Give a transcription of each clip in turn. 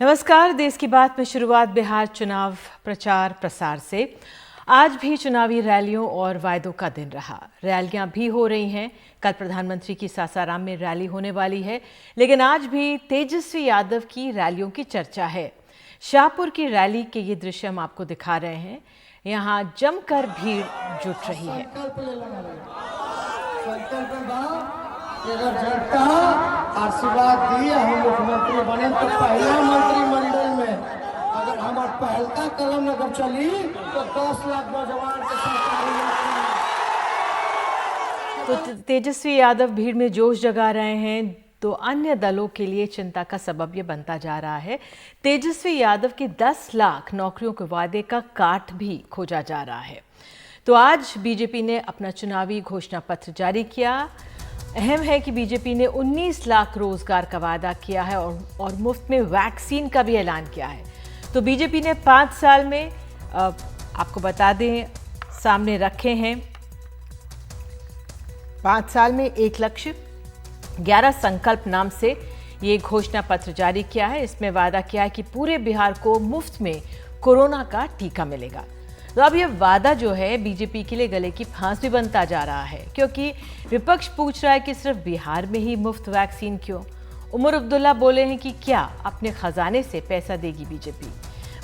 नमस्कार। देश की बात में शुरुआत बिहार चुनाव प्रचार प्रसार से। आज भी चुनावी रैलियों और वायदों का दिन रहा। रैलियां भी हो रही हैं। कल प्रधानमंत्री की सासाराम में रैली होने वाली है, लेकिन आज भी तेजस्वी यादव की रैलियों की चर्चा है। शाहपुर की रैली के ये दृश्य हम आपको दिखा रहे हैं। यहाँ जमकर भीड़ जुट रही है। अगर जनता आशीर्वाद दिए हम मुख्यमंत्री बने तो पहला मंत्रिमंडल में अगर हमारे पहलका कलम अगर चली तो 10 लाख नौजवान के सरकारी तो तेजस्वी यादव भीड़ में जोश जगा रहे हैं, तो अन्य दलों के लिए चिंता का सबब ये बनता जा रहा है। तेजस्वी यादव के 10 लाख नौकरियों के वादे का काट भी खोजा जा रहा है। तो आज बीजेपी ने अपना चुनावी घोषणा पत्र जारी किया। अहम है कि बीजेपी ने 19 लाख रोजगार का वादा किया है और मुफ्त में वैक्सीन का भी ऐलान किया है। तो बीजेपी ने 5 साल में आपको बता दें सामने रखे हैं 5 साल में 1 लक्ष्य 11 संकल्प नाम से ये घोषणा पत्र जारी किया है। इसमें वादा किया है कि पूरे बिहार को मुफ्त में कोरोना का टीका मिलेगा। तो अब ये वादा जो है बीजेपी के लिए गले की फांस भी बनता जा रहा है, क्योंकि विपक्ष पूछ रहा है कि सिर्फ बिहार में ही मुफ्त वैक्सीन क्यों। उमर अब्दुल्ला बोले हैं कि क्या अपने खजाने से पैसा देगी बीजेपी।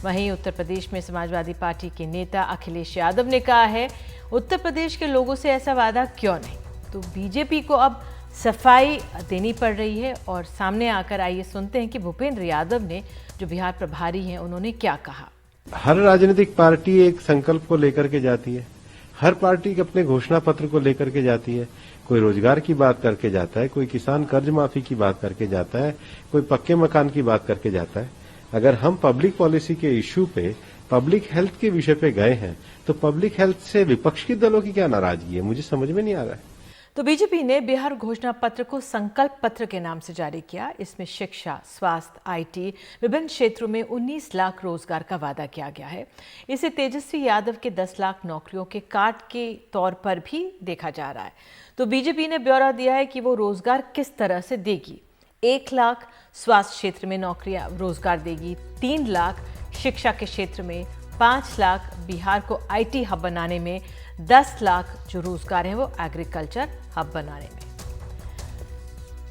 वहीं उत्तर प्रदेश में समाजवादी पार्टी के नेता अखिलेश यादव ने कहा है उत्तर प्रदेश के लोगों से ऐसा वादा क्यों नहीं। तो बीजेपी को अब सफाई देनी पड़ रही है और सामने आकर आइए सुनते हैं कि भूपेंद्र यादव ने, जो बिहार प्रभारी हैं, उन्होंने क्या कहा। हर राजनीतिक पार्टी एक संकल्प को लेकर के जाती है, हर पार्टी अपने घोषणा पत्र को लेकर के जाती है। कोई रोजगार की बात करके जाता है, कोई किसान कर्ज माफी की बात करके जाता है, कोई पक्के मकान की बात करके जाता है। अगर हम पब्लिक पॉलिसी के इश्यू पे, पब्लिक हेल्थ के विषय पे गए हैं, तो पब्लिक हेल्थ से विपक्ष की दलों की क्या नाराजगी है, मुझे समझ में नहीं आ रहा है। तो बीजेपी ने बिहार घोषणा पत्र को संकल्प पत्र के नाम से जारी किया। इसमें शिक्षा, स्वास्थ्य, आईटी, विभिन्न क्षेत्रों में 19 लाख रोजगार का वादा किया गया है। इसे तेजस्वी यादव के 10 लाख नौकरियों के काट के तौर पर भी देखा जा रहा है। तो बीजेपी ने ब्यौरा दिया है कि वो रोजगार किस तरह से देगी। 1 लाख स्वास्थ्य क्षेत्र में नौकरियां रोजगार देगी, 3 लाख शिक्षा के क्षेत्र में, 5 लाख बिहार को आईटी हब बनाने में, 10 लाख जो रोजगार है वो एग्रीकल्चर हब बनाने में।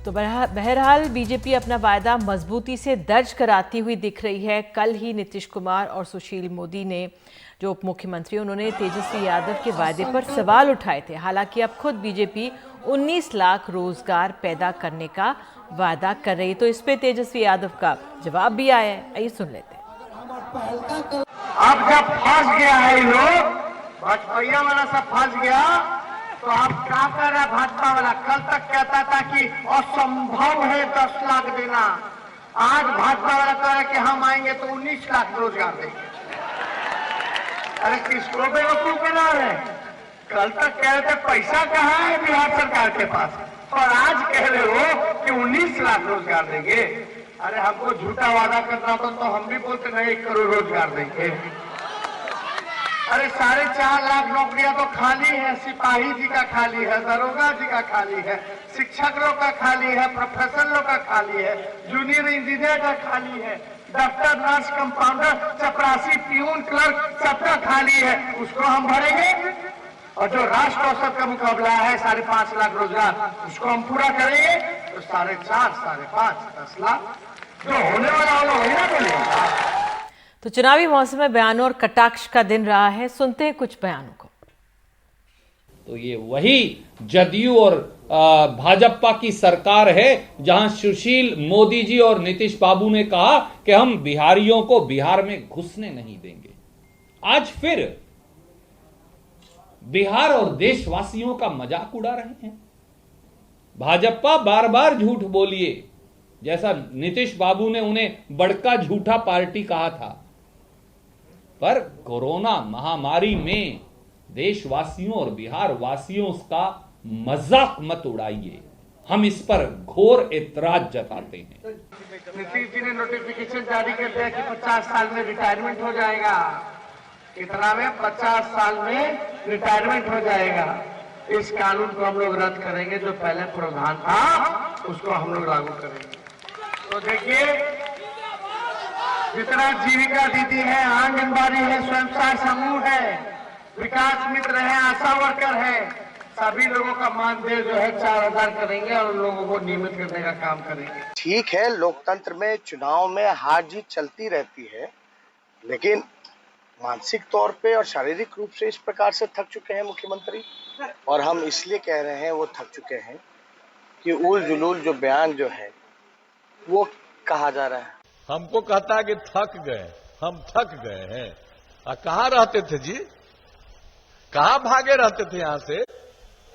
तो बहरहाल बीजेपी अपना वायदा मजबूती से दर्ज कराती हुई दिख रही है। कल ही नीतीश कुमार और सुशील मोदी ने, जो उप मुख्यमंत्री, उन्होंने तेजस्वी यादव के वायदे पर सवाल उठाए थे। हालांकि अब खुद बीजेपी 19 लाख रोजगार पैदा करने का वादा कर रही है। तो इस पे तेजस्वी यादव का जवाब भी आया है, आइए सुन लेते हैं। अब जब फंस गया है ये लोग, भाजपा वाला सब फंस गया, तो आप क्या कर रहा भाजपा वाला? कल तक कहता था कि असंभव है 10 लाख देना, आज भाजपा वाला कह रहा है कि हम आएंगे तो 19 लाख रोजगार देंगे। अरे किसको बेवकूफ बना रहे? कल तक कह रहे थे पैसा कहाँ है बिहार सरकार के पास, और आज कह रहे हो कि 19 लाख रोजगार देंगे। अरे हमको झूठा वादा करना था तो हम भी बोलते नहीं 1 करोड़ रोजगार देंगे। अरे 4.5 लाख नौकरियां तो खाली है, सिपाही जी का खाली है, दरोगा जी का खाली है, शिक्षक लोग का खाली है, प्रोफेसर लोग का खाली है, जूनियर इंजीनियर का खाली है, डॉक्टर, नर्स, कंपाउंडर, चपरासी, प्यून, क्लर्क सबका खाली है। उसको हम भरेंगे, और जो राष्ट्र औसत का मुकाबला है 5.5 लाख रोजगार, उसको हम पूरा करेंगे तो 4.5, 5.5, 10 लाख जो होने वाला होगा वही ना मिलेगा। तो चुनावी मौसम में बयानों और कटाक्ष का दिन रहा है। सुनते हैं कुछ बयानों को। तो ये वही जदयू और भाजपा की सरकार है जहां सुशील मोदी जी और नीतीश बाबू ने कहा कि हम बिहारियों को बिहार में घुसने नहीं देंगे। आज फिर बिहार और देशवासियों का मजाक उड़ा रहे हैं। भाजपा बार बार झूठ बोलिए, जैसा नीतीश बाबू ने उन्हें बड़का झूठा पार्टी कहा था, पर कोरोना महामारी में देशवासियों और बिहार वासियों का मजाक मत उड़ाइए। हम इस पर घोर एतराज जताते हैं। नीतीश जी ने नोटिफिकेशन जारी कर दिया कि 50 साल में रिटायरमेंट हो जाएगा। कितना में? 50 साल में रिटायरमेंट हो जाएगा। इस कानून को हम लोग रद्द करेंगे, जो पहले प्रावधान था उसको हम लोग लागू करेंगे। तो देखिए जितना जीविका दीदी है, आंगनबाड़ी है, स्वयं सहायता समूह है, विकास मित्र है, आशा वर्कर है, सभी लोगों का मानदेय जो है 4,000 करेंगे और लोगों को नियमित करने का काम करेंगे। ठीक है, लोकतंत्र में चुनाव में हार जीत चलती रहती है, लेकिन मानसिक तौर पे और शारीरिक रूप से इस प्रकार से थक चुके हैं मुख्यमंत्री। और हम इसलिए कह रहे हैं वो थक चुके हैं कि उल जुलूल जो बयान जो है वो कहा जा रहा है। हमको कहता है कि थक गए, हम थक गए हैं। कहाँ रहते थे जी, कहाँ भागे रहते थे यहां से?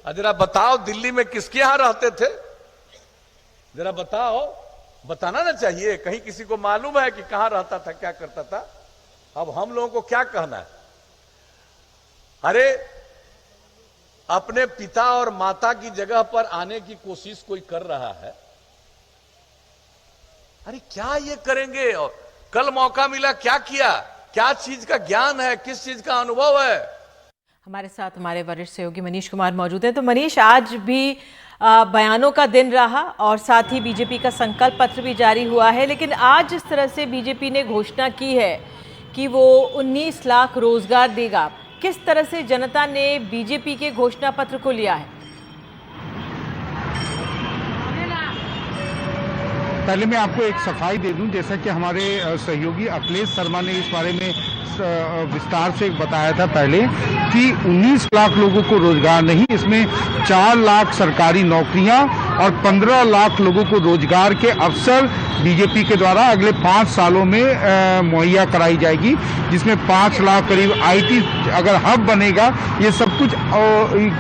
जरा बताओ, दिल्ली में किसके यहां रहते थे? जरा बताओ, बताना ना चाहिए। कहीं किसी को मालूम है कि कहां रहता था, क्या करता था? अब हम लोगों को क्या कहना है? अरे अपने पिता और माता की जगह पर आने की कोशिश कोई कर रहा है, अरे क्या ये करेंगे? और कल मौका मिला, क्या किया? क्या चीज का ज्ञान है, किस चीज का अनुभव है? हमारे साथ हमारे वरिष्ठ सहयोगी मनीष कुमार मौजूद हैं। तो मनीष, आज भी बयानों का दिन रहा और साथ ही बीजेपी का संकल्प पत्र भी जारी हुआ है, लेकिन आज जिस तरह से बीजेपी ने घोषणा की है कि वो 19 लाख रोजगार देगा, किस तरह से जनता ने बीजेपी के घोषणा पत्र को लिया है? पहले मैं आपको एक सफाई दे दूं, जैसा कि हमारे सहयोगी अखिलेश शर्मा ने इस बारे में विस्तार से बताया था पहले कि 19 लाख लोगों को रोजगार नहीं, इसमें 4 लाख सरकारी नौकरियां और 15 लाख लोगों को रोजगार के अवसर बीजेपी के द्वारा अगले 5 सालों में मुहैया कराई जाएगी, जिसमें 5 लाख करीब आईटी अगर हब बनेगा। ये सब कुछ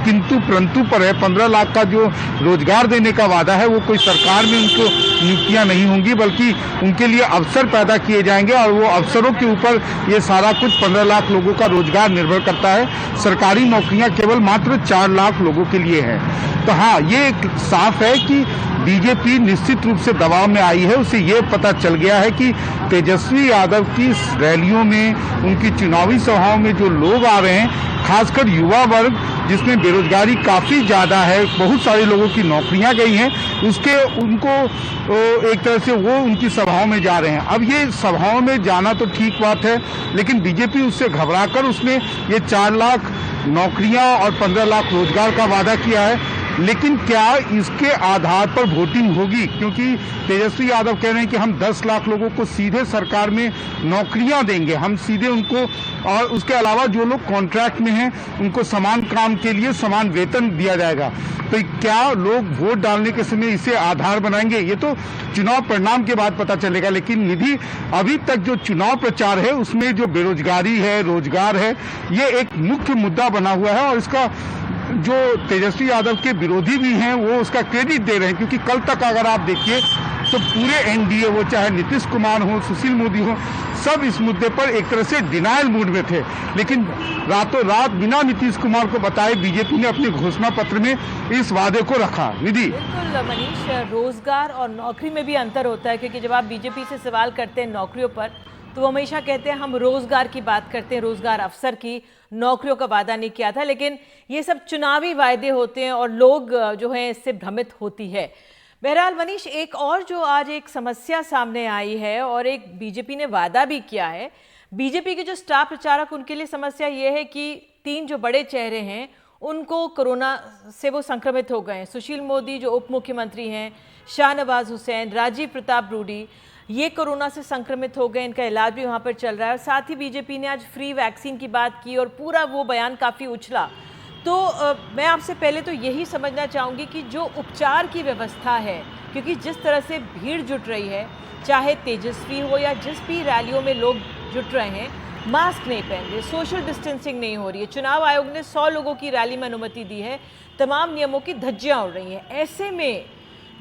किंतु परंतु पर है। 15 लाख का जो रोजगार देने का वादा है वो कोई सरकार में उनको नियुक्तियां नहीं होंगी, बल्कि उनके लिए अवसर पैदा किए जाएंगे और वो अवसरों के ऊपर ये सारा कुछ 15 लाख लोगों का रोजगार निर्भर करता है। सरकारी नौकरियां केवल मात्र 4 लाख लोगों के लिए है। तो हाँ, ये साफ है कि बीजेपी निश्चित रूप से दबाव में आई है। उसे ये पता चल गया है कि तेजस्वी यादव की रैलियों में, उनकी चुनावी सभाओं में जो लोग आ रहे हैं, खासकर युवा वर्ग जिसमें बेरोजगारी काफी ज्यादा है, बहुत सारे लोगों की नौकरियां गई हैं, उनको एक तरह से वो उनकी सभाओं में जा रहे हैं। अब ये सभाओं में जाना तो ठीक बात है, लेकिन बीजेपी उससे घबराकर उसने ये 4 लाख नौकरियां और 15 लाख रोजगार का वादा किया है। लेकिन क्या इसके आधार पर वोटिंग होगी? क्योंकि तेजस्वी यादव कह रहे हैं कि हम 10 लाख लोगों को सीधे सरकार में नौकरियां देंगे, हम सीधे उनको, और उसके अलावा जो लोग कॉन्ट्रैक्ट में हैं उनको समान काम के लिए समान वेतन दिया जाएगा। तो क्या लोग वोट डालने के समय इसे आधार बनाएंगे? ये तो चुनाव परिणाम के बाद पता चलेगा। लेकिन निधि, अभी तक जो चुनाव प्रचार है उसमें जो बेरोजगारी है, रोजगार है, ये एक मुख्य मुद्दा बना हुआ है। और इसका जो तेजस्वी यादव के विरोधी भी हैं वो उसका क्रेडिट दे रहे हैं, क्योंकि कल तक अगर आप देखिए तो पूरे एनडीए, वो चाहे नीतीश कुमार हो, सुशील मोदी हो, सब इस मुद्दे पर एक तरह से डिनायल मूड में थे। लेकिन रातों रात बिना नीतीश कुमार को बताए बीजेपी ने अपने घोषणा पत्र में इस वादे को रखा। निधि, बिल्कुल मनीष, रोजगार और नौकरी में भी अंतर होता है, क्योंकि जब आप बीजेपी से सवाल करते हैं नौकरियों पर, तो वो हमेशा कहते हैं हम रोजगार की बात करते हैं, रोजगार अवसर की, नौकरियों का वादा नहीं किया था। लेकिन ये सब चुनावी वायदे होते हैं और लोग जो हैं इससे भ्रमित होती है। बहरहाल मनीष, एक और जो आज एक समस्या सामने आई है और एक बीजेपी ने वादा भी किया है, बीजेपी के जो स्टार प्रचारक, उनके लिए समस्या ये है कि 3 जो बड़े चेहरे हैं उनको कोरोना से वो संक्रमित हो गए हैं। सुशील मोदी जो उप मुख्यमंत्री हैं, शाहनवाज हुसैन, राजीव प्रताप रूडी, ये कोरोना से संक्रमित हो गए, इनका इलाज भी वहाँ पर चल रहा है। और साथ ही बीजेपी ने आज फ्री वैक्सीन की बात की और पूरा वो बयान काफ़ी उछला। तो मैं आपसे पहले तो यही समझना चाहूँगी कि जो उपचार की व्यवस्था है, क्योंकि जिस तरह से भीड़ जुट रही है, चाहे तेजस्वी हो या जिस भी रैलियों में लोग जुट रहे हैं, मास्क नहीं पहन रहे, सोशल डिस्टेंसिंग नहीं हो रही है, चुनाव आयोग ने 100 लोगों की रैली में अनुमति दी है, तमाम नियमों की धज्जियाँ उड़ रही हैं। ऐसे में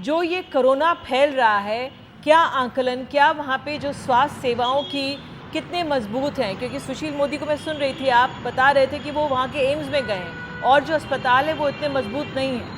जो ये कोरोना फैल रहा है, क्या आंकलन, क्या वहाँ पे जो स्वास्थ्य सेवाओं की कितने मजबूत हैं? क्योंकि सुशील मोदी को मैं सुन रही थी, आप बता रहे थे कि वो वहाँ के एम्स में गए हैं और जो अस्पताल है वो इतने मजबूत नहीं है।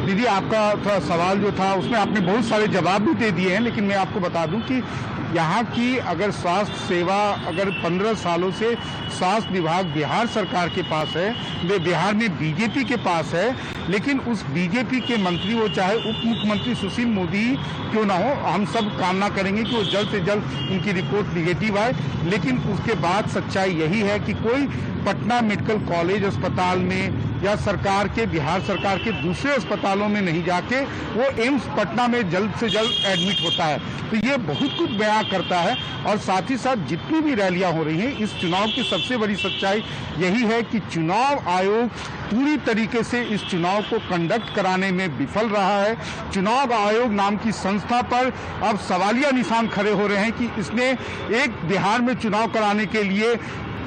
दीदी, आपका थोड़ा सवाल जो था उसमें आपने बहुत सारे जवाब भी दे दिए हैं, लेकिन मैं आपको बता दूं कि यहाँ की अगर स्वास्थ्य सेवा अगर 15 सालों से स्वास्थ्य विभाग बिहार सरकार के पास है, वे बिहार में बीजेपी के पास है, लेकिन उस बीजेपी के मंत्री, वो चाहे उप मुख्यमंत्री सुशील मोदी क्यों ना हो, हम सब कामना करेंगे कि वो जल्द से जल्द उनकी रिपोर्ट निगेटिव आए। लेकिन उसके बाद सच्चाई यही है कि कोई पटना मेडिकल कॉलेज अस्पताल में या सरकार के, बिहार सरकार के दूसरे अस्पतालों में नहीं जाके वो एम्स पटना में जल्द से जल्द एडमिट होता है। तो ये बहुत कुछ बयां करता है। और साथ ही साथ जितनी भी रैलियां हो रही हैं, इस चुनाव की सबसे बड़ी सच्चाई यही है कि चुनाव आयोग पूरी तरीके से इस चुनाव को कंडक्ट कराने में विफल रहा है। चुनाव आयोग नाम की संस्था पर अब सवालिया निशान खड़े हो रहे हैं कि इसने एक बिहार में चुनाव कराने के लिए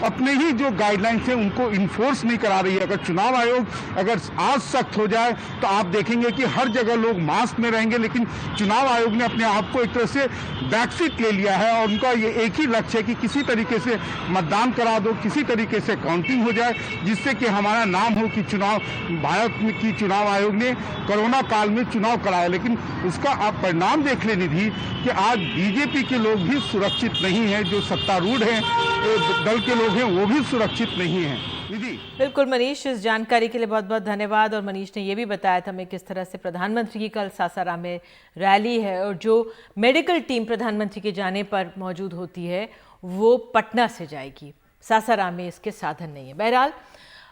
अपने ही जो गाइडलाइंस है उनको इन्फोर्स नहीं करा रही है। अगर चुनाव आयोग अगर आज सख्त हो जाए तो आप देखेंगे कि हर जगह लोग मास्क में रहेंगे, लेकिन चुनाव आयोग ने अपने आप को एक तरह से बैकसीट ले लिया है और उनका ये एक ही लक्ष्य है कि किसी तरीके से मतदान करा दो, किसी तरीके से काउंटिंग हो जाए, जिससे कि हमारा नाम हो कि भारत की चुनाव आयोग ने कोरोना काल में चुनाव कराया। लेकिन उसका आप परिणाम देख ले निधि कि आज बीजेपी के लोग भी सुरक्षित नहीं है, जो सत्तारूढ़ हैं दल के लोग हैं वो भी सुरक्षित नहीं है। बिल्कुल मनीष, इस जानकारी के लिए बहुत बहुत धन्यवाद। और मनीष ने यह भी बताया था हमें किस तरह से प्रधानमंत्री की कल सासाराम में रैली है और जो मेडिकल टीम प्रधानमंत्री के जाने पर मौजूद होती है वो पटना से जाएगी, सासाराम में इसके साधन नहीं है। बहरहाल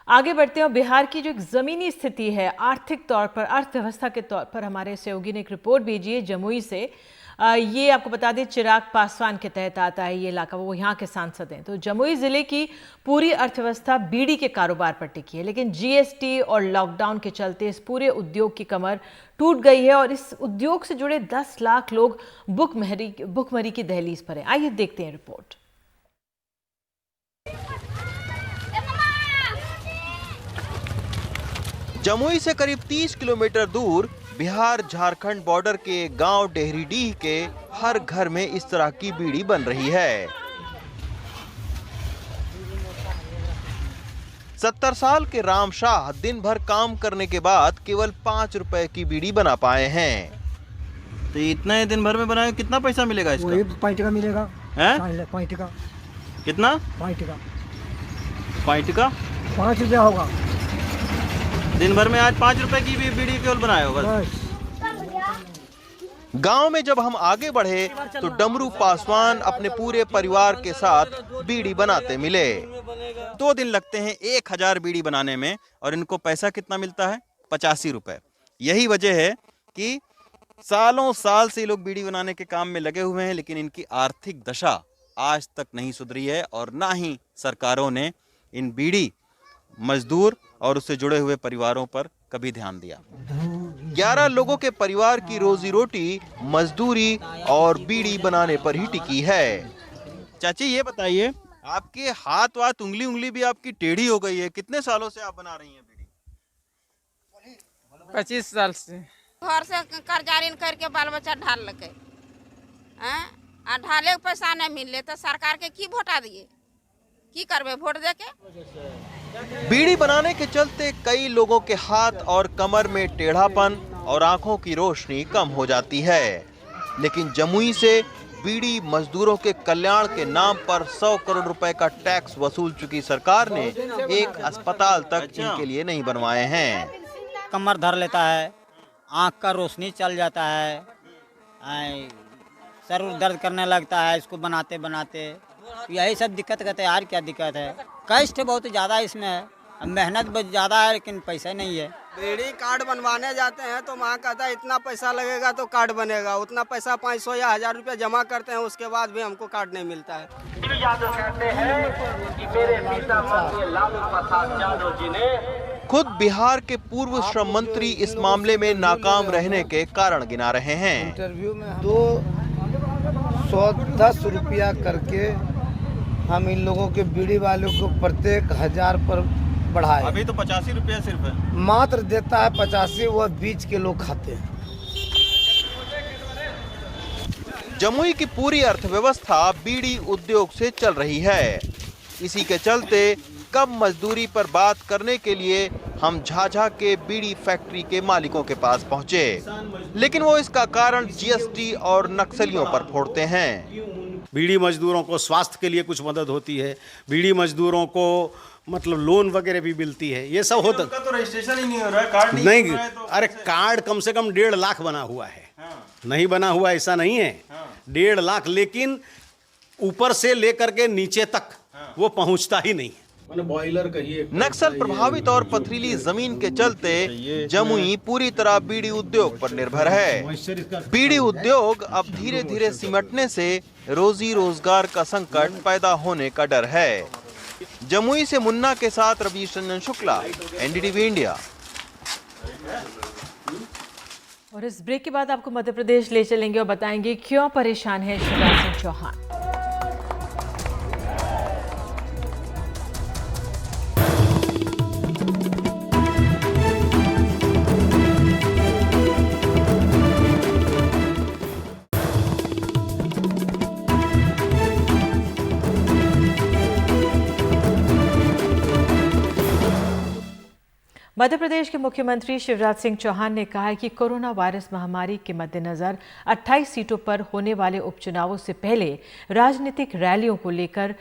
आगे बढ़ते हैं। बिहार की जो एक ज़मीनी स्थिति है आर्थिक तौर पर, अर्थव्यवस्था के तौर पर, हमारे सहयोगी ने एक रिपोर्ट भेजी है जमुई से। ये आपको बता दें चिराग पासवान के तहत आता है ये इलाका, वो यहाँ के सांसद हैं। तो जमुई ज़िले की पूरी अर्थव्यवस्था बीड़ी के कारोबार पर टिकी है, लेकिन जीएसटी और लॉकडाउन के चलते इस पूरे उद्योग की कमर टूट गई है और इस उद्योग से जुड़े 10 लाख लोग भुखमरी की दहलीज पर हैं। आइए देखते हैं रिपोर्ट। जमुई से करीब 30 किलोमीटर दूर बिहार झारखंड बॉर्डर के गांव डेहरीडीह के हर घर में इस तरह की बीड़ी बन रही है। 70 साल के राम शाह दिन भर काम करने के बाद केवल 5 रुपए की बीड़ी बना पाए हैं। तो इतना दिन भर में बनाए, कितना पैसा मिलेगा इसका? 5 टका मिलेगा। 5 टका। कितना? 5 टका। 5 टका? 5 रुपया होगा। दिन भर में आज 5 रुपए की भी बीड़ी केवल बनाया होगा। गांव में जब हम आगे बढ़े तो डमरू पासवान अपने पूरे परिवार के साथ बीड़ी बनाते मिले। 2 दिन लगते हैं 1000 बीड़ी बनाने में और इनको पैसा कितना मिलता है? 85 रुपए। यही वजह है कि सालों साल से लोग बीड़ी बनाने के काम में लगे हुए हैं, लेकिन इनकी आर्थिक दशा आज तक नहीं सुधरी है और ना ही सरकारों ने इन बीड़ी मजदूर और उससे जुड़े हुए परिवारों पर कभी ध्यान दिया। 11 लोगों के परिवार की रोजी रोटी मजदूरी और बीड़ी बनाने पर ही टिकी है। चाची ये बताइए, आपके हाथ वाथ उंगली भी आपकी टेढ़ी हो गई है, कितने सालों से आप बना रही हैं बीड़ी? 25 साल से। घर से कर्जा करके बाल बच्चा ढाल लगे, ढाले के पैसा नहीं मिले तो सरकार के की वोटा दिए, की करबे वोट देके? बीड़ी बनाने के चलते कई लोगों के हाथ और कमर में टेढ़ापन और आंखों की रोशनी कम हो जाती है। लेकिन जमुई से बीड़ी मजदूरों के कल्याण के नाम पर 100 करोड़ रुपए का टैक्स वसूल चुकी सरकार ने एक अस्पताल तक इनके लिए नहीं बनवाए हैं। कमर धर लेता है, आंख का रोशनी चल जाता है, सर दर्द करने लगता है इसको बनाते बनाते। यही सब दिक्कत कहते हैं। यार क्या दिक्कत है? कष्ट बहुत ज़्यादा इसमें है, मेहनत बहुत ज़्यादा है लेकिन पैसा नहीं है। बीड़ी कार्ड बनवाने जाते हैं तो वहाँ कहता है इतना पैसा लगेगा तो कार्ड बनेगा, उतना पैसा 500 या 1000 रुपया जमा करते हैं, उसके बाद भी हमको कार्ड नहीं मिलता है। खुद बिहार के पूर्व श्रम मंत्री इस मामले में नाकाम रहने के कारण गिना रहे हैं। इंटरव्यू में 210 रुपया करके हम इन लोगों के बीड़ी वालों को प्रत्येक 1000 पर बढ़ाए। अभी तो 85 रुपया सिर्फ है। मात्र देता है 85, वह बीच के लोग खाते हैं। जमुई की पूरी अर्थव्यवस्था बीड़ी उद्योग से चल रही है। इसी के चलते कम मजदूरी पर बात करने के लिए हम झाझा के बीड़ी फैक्ट्री के मालिकों के पास पहुंचे, लेकिन वो इसका कारण जीएसटी और नक्सलियों पर फोड़ते हैं। बीड़ी मजदूरों को स्वास्थ्य के लिए कुछ मदद होती है, बीड़ी मजदूरों को मतलब लोन वगैरह भी मिलती है, ये सब होता। उनका तो रजिस्ट्रेशन ही नहीं हो रहा है, कार्ड नहीं बन रहा है तो अरे कार्ड कम से कम 1.5 लाख बना हुआ है। नहीं बना हुआ ऐसा नहीं है। 1.5 लाख, लेकिन ऊपर से लेकर के नीचे तक वो पहुंचता ही नहीं है। बॉयलर कहिए। नक्सल प्रभावित और पथरीली जमीन के चलते जमुई पूरी तरह बीड़ी उद्योग पर निर्भर है। बीड़ी उद्योग अब धीरे धीरे सिमटने से रोजी रोजगार का संकट पैदा होने का डर है। जमुई से मुन्ना के साथ रवीश रंजन शुक्ला, एनडीटीवी इंडिया। और इस ब्रेक के बाद आपको मध्य प्रदेश ले चलेंगे और बताएंगे क्यों परेशान है शिवराज सिंह चौहान। मध्य प्रदेश के मुख्यमंत्री शिवराज सिंह चौहान ने कहा है कि कोरोना वायरस महामारी के मद्देनजर 28 सीटों पर होने वाले उपचुनावों से पहले राजनीतिक रैलियों को लेकर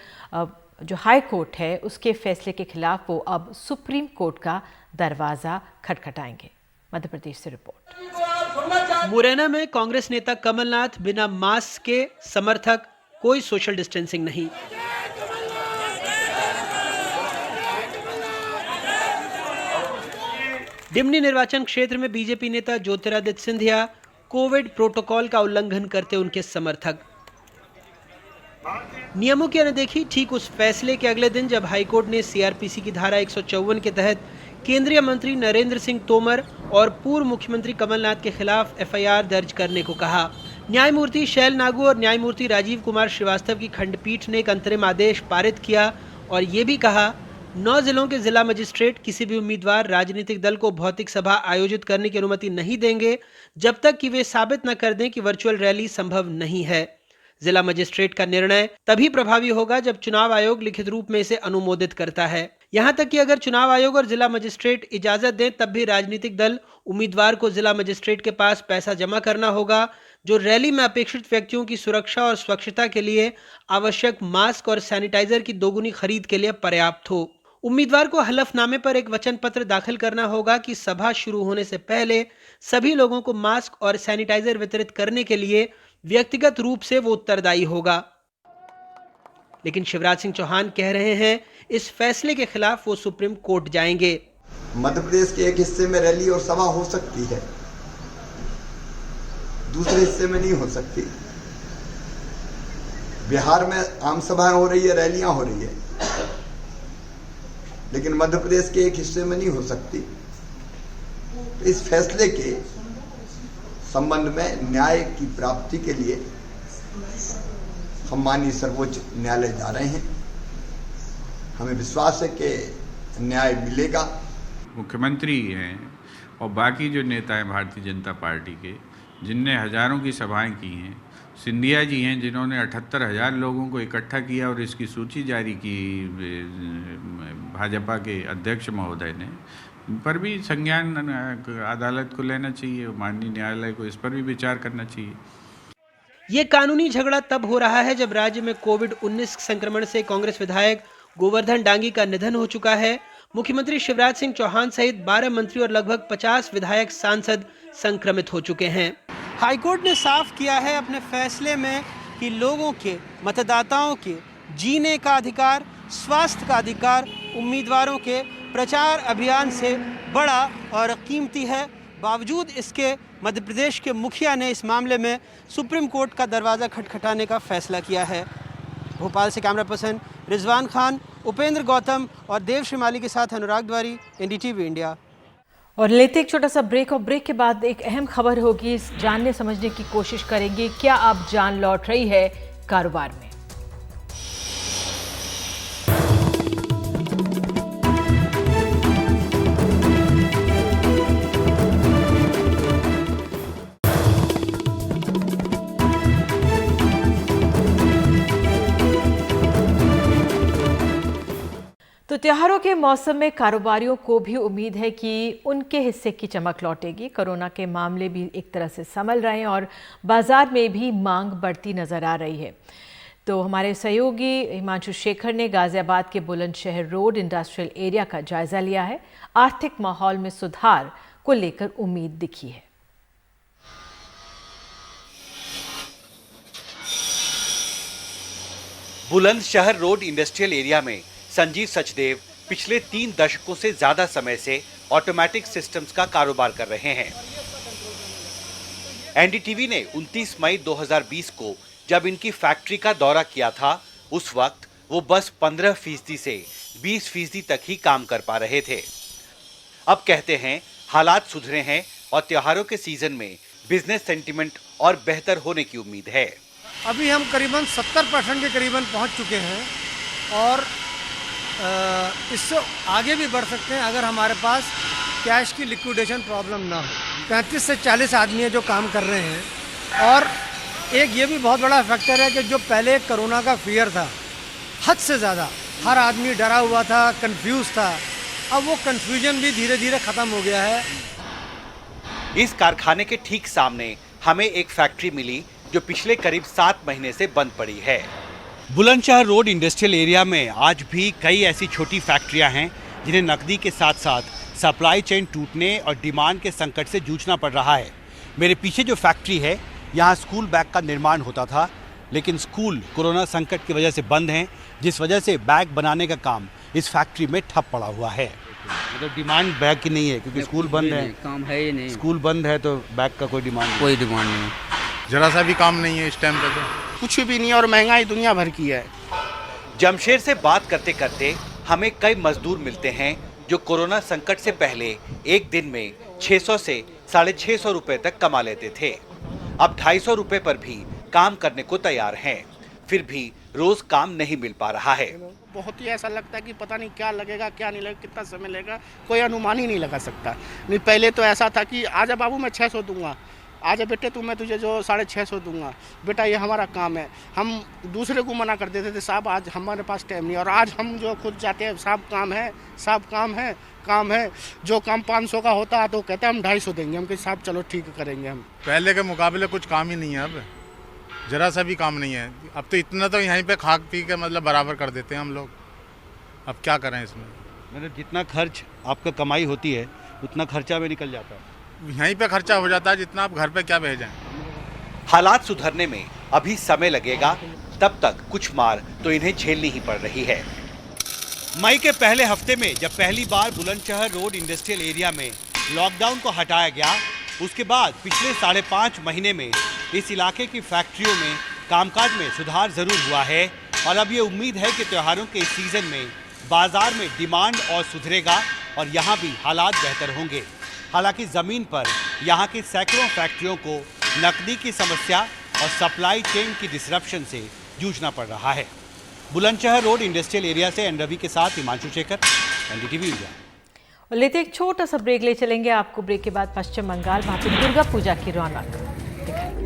जो हाई कोर्ट है उसके फैसले के खिलाफ वो अब सुप्रीम कोर्ट का दरवाजा खटखटाएंगे। मध्य प्रदेश से रिपोर्ट। मुरैना में कांग्रेस नेता कमलनाथ बिना मास्क के समर्थक, कोई सोशल डिस्टेंसिंग नहीं। डिमनी निर्वाचन क्षेत्र में बीजेपी नेता ज्योतिरादित्य सिंधिया, कोविड प्रोटोकॉल का उल्लंघन करते उनके समर्थक। नियमों की अनदेखी ठीक उस फैसले के अगले दिन जब हाईकोर्ट ने सीआरपीसी की धारा 154 के तहत केंद्रीय मंत्री नरेंद्र सिंह तोमर और पूर्व मुख्यमंत्री कमलनाथ के खिलाफ एफआईआर दर्ज करने को कहा। न्यायमूर्ति शैल नागू और न्यायमूर्ति राजीव कुमार श्रीवास्तव की खंडपीठ ने एक अंतरिम आदेश पारित किया और ये भी कहा 9 जिलों के जिला मजिस्ट्रेट किसी भी उम्मीदवार राजनीतिक दल को भौतिक सभा आयोजित करने की अनुमति नहीं देंगे जब तक कि वे साबित न कर दें कि वर्चुअल रैली संभव नहीं है। जिला मजिस्ट्रेट का निर्णय तभी प्रभावी होगा जब चुनाव आयोग लिखित रूप में इसे अनुमोदित करता है। यहां तक कि अगर चुनाव आयोग और जिला मजिस्ट्रेट इजाजत दें तब भी राजनीतिक दल उम्मीदवार को जिला मजिस्ट्रेट के पास पैसा जमा करना होगा जो रैली में अपेक्षित व्यक्तियों की सुरक्षा और स्वच्छता के लिए आवश्यक मास्क और सैनिटाइजर की दोगुनी खरीद के लिए पर्याप्त हो। उम्मीदवार को हलफनामे पर एक वचन पत्र दाखिल करना होगा कि सभा शुरू होने से पहले सभी लोगों को मास्क और सैनिटाइजर वितरित करने के लिए व्यक्तिगत रूप से वो उत्तरदायी होगा। लेकिन शिवराज सिंह चौहान कह रहे हैं इस फैसले के खिलाफ वो सुप्रीम कोर्ट जाएंगे। मध्य प्रदेश के एक हिस्से में रैली और सभा हो सकती है, दूसरे हिस्से में नहीं हो सकती। बिहार में आम सभाएं हो रही है, रैलियां हो रही है, लेकिन मध्य प्रदेश के एक हिस्से में नहीं हो सकती। इस फैसले के संबंध में न्याय की प्राप्ति के लिए हम माननीय सर्वोच्च न्यायालय जा रहे हैं। हमें विश्वास है कि न्याय मिलेगा। मुख्यमंत्री हैं और बाकी जो नेता हैं भारतीय जनता पार्टी के, जिनने हजारों की सभाएं की हैं, सिंधिया जी हैं जिन्होंने 78,000 लोगों को इकट्ठा किया और इसकी सूची जारी की भाजपा के अध्यक्ष महोदय ने, इन पर भी संज्ञान अदालत को लेना चाहिए, माननीय न्यायालय को इस पर भी विचार करना चाहिए। ये कानूनी झगड़ा तब हो रहा है जब राज्य में कोविड-19 संक्रमण से कांग्रेस विधायक गोवर्धन डांगी का निधन हो चुका है। मुख्यमंत्री शिवराज सिंह चौहान सहित 12 मंत्री और लगभग 50 विधायक सांसद संक्रमित हो चुके हैं। हाईकोर्ट ने साफ किया है अपने फैसले में कि लोगों के, मतदाताओं के जीने का अधिकार, स्वास्थ्य का अधिकार उम्मीदवारों के प्रचार अभियान से बड़ा और कीमती है। बावजूद इसके मध्य प्रदेश के मुखिया ने इस मामले में सुप्रीम कोर्ट का दरवाज़ा खटखटाने का फैसला किया है। भोपाल से कैमरा पर्सन रिजवान खान, उपेंद्र गौतम और देव श्रीमाली के साथ अनुराग द्वारी, एनडीटीवी इंडिया। और लेते एक छोटा सा ब्रेक और ब्रेक के बाद एक अहम खबर होगी, जानने समझने की कोशिश करेंगे क्या अब जान लौट रही है कारोबार में। तो त्योहारों के मौसम में कारोबारियों को भी उम्मीद है कि उनके हिस्से की चमक लौटेगी। कोरोना के मामले भी एक तरह से संभल रहे हैं और बाजार में भी मांग बढ़ती नजर आ रही है। तो हमारे सहयोगी हिमांशु शेखर ने गाजियाबाद के बुलंदशहर रोड इंडस्ट्रियल एरिया का जायजा लिया है। आर्थिक माहौल में सुधार को लेकर उम्मीद दिखी है। बुलंदशहर रोड इंडस्ट्रियल एरिया में संजीव सचदेव पिछले 3 दशकों से ज्यादा समय से ऑटोमेटिक सिस्टम्स का कारोबार कर रहे हैं। एनडीटीवी ने 29 मई 2020 को जब इनकी फैक्ट्री का दौरा किया था, उस वक्त वो बस 15% से 20% तक ही काम कर पा रहे थे। अब कहते हैं हालात सुधरे हैं और त्योहारों के सीजन में बिजनेस सेंटिमेंट और बेहतर होने की उम्मीद है। अभी हम करीबन 70% के करीबन पहुंच चुके हैं और इससे आगे भी बढ़ सकते हैं अगर हमारे पास कैश की लिक्विडेशन प्रॉब्लम ना हो। 35 से 40 आदमी है जो काम कर रहे हैं और एक ये भी बहुत बड़ा फैक्टर है कि जो पहले कोरोना का फियर था, हद से ज़्यादा हर आदमी डरा हुआ था, कंफ्यूज था, अब वो कंफ्यूजन भी धीरे धीरे ख़त्म हो गया है। इस कारखाने के ठीक सामने हमें एक फैक्ट्री मिली जो पिछले करीब 7 महीने से बंद पड़ी है। बुलंदशहर रोड इंडस्ट्रियल एरिया में आज भी कई ऐसी छोटी फैक्ट्रियां हैं जिन्हें नकदी के साथ साथ सप्लाई चेन टूटने और डिमांड के संकट से जूझना पड़ रहा है। मेरे पीछे जो फैक्ट्री है, यहाँ स्कूल बैग का निर्माण होता था, लेकिन स्कूल कोरोना संकट की वजह से बंद हैं, जिस वजह से बैग बनाने का काम इस फैक्ट्री में ठप पड़ा हुआ है। मतलब डिमांड बैग की नहीं है क्योंकि स्कूल बंद है, काम है ही नहीं। स्कूल बंद है तो बैग का कोई डिमांड नहीं। जरा सा भी काम नहीं है इस टाइम पे, तो कुछ भी नहीं और महंगाई दुनिया भर की है। जमशेद से बात करते करते हमें कई मजदूर मिलते हैं जो कोरोना संकट से पहले एक दिन में 600 से 650 रुपए तक कमा लेते थे। अब 250 रुपए पर भी काम करने को तैयार हैं, फिर भी रोज काम नहीं मिल पा रहा है। बहुत ही ऐसा लगता है कि पता नहीं क्या लगेगा, क्या नहीं लगेगा, कितना समय लगेगा, कोई अनुमान ही नहीं लगा सकता। नहीं, पहले तो ऐसा था कि आजा बाबू मैं 600 दूंगा, आजा बेटे तू मैं तुझे जो 650 दूंगा, बेटा ये हमारा काम है। हम दूसरे को मना कर देते थे, साहब आज हमारे पास टाइम नहीं। और आज हम जो खुद जाते हैं, साहब काम है, साहब काम है। जो काम 500 का होता है तो कहते हैं हम 250 देंगे। हम कहते साहब चलो ठीक करेंगे। हम पहले के मुकाबले कुछ काम ही नहीं है, अब जरा सा भी काम नहीं है। अब तो इतना तो यहीं पे खा पी के मतलब बराबर कर देते हैं हम लोग। अब क्या करें इसमें? मतलब जितना खर्च आपका कमाई होती है उतना खर्चा में निकल जाता है, यहीं पे खर्चा हो जाता है, जितना आप घर पे क्या भेजें। हालात सुधरने में अभी समय लगेगा, तब तक कुछ मार तो इन्हें झेलनी ही पड़ रही है। मई के पहले हफ्ते में जब पहली बार बुलंदशहर रोड इंडस्ट्रियल एरिया में लॉकडाउन को हटाया गया, उसके बाद पिछले 5.5 महीने में इस इलाके की फैक्ट्रियों में कामकाज में सुधार जरूर हुआ है और अब ये उम्मीद है कि त्योहारों के इस सीजन में बाजार में डिमांड और सुधरेगा और यहाँ भी हालात बेहतर होंगे। हालांकि ज़मीन पर यहाँ की सैकड़ों फैक्ट्रियों को नकदी की समस्या और सप्लाई चेन की डिसरप्शन से जूझना पड़ रहा है। बुलंदशहर रोड इंडस्ट्रियल एरिया से एन रवि के साथ हिमांशु शेखर, एनडीटीवी इंडिया। लेते एक छोटा सा ब्रेक ले चलेंगे आपको। ब्रेक के बाद पश्चिम बंगाल, वहाँ पे दुर्गा पूजा की रौनक दिखाएंगे।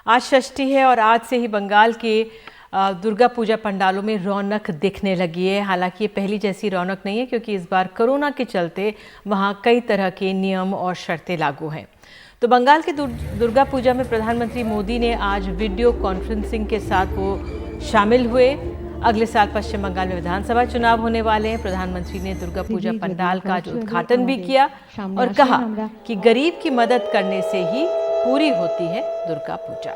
आज षष्ठी है और आज से ही बंगाल के दुर्गा पूजा पंडालों में रौनक दिखने लगी है। हालांकि ये पहली जैसी रौनक नहीं है क्योंकि इस बार कोरोना के चलते वहाँ कई तरह के नियम और शर्तें लागू हैं। तो बंगाल के दुर्गा पूजा में प्रधानमंत्री मोदी ने आज वीडियो कॉन्फ्रेंसिंग के साथ वो शामिल हुए। अगले साल पश्चिम बंगाल में विधानसभा चुनाव होने वाले हैं। प्रधानमंत्री ने दुर्गा पूजा पंडाल का आज उद्घाटन भी किया और कहा कि गरीब की मदद करने से ही पूरी होती है दुर्गा पूजा।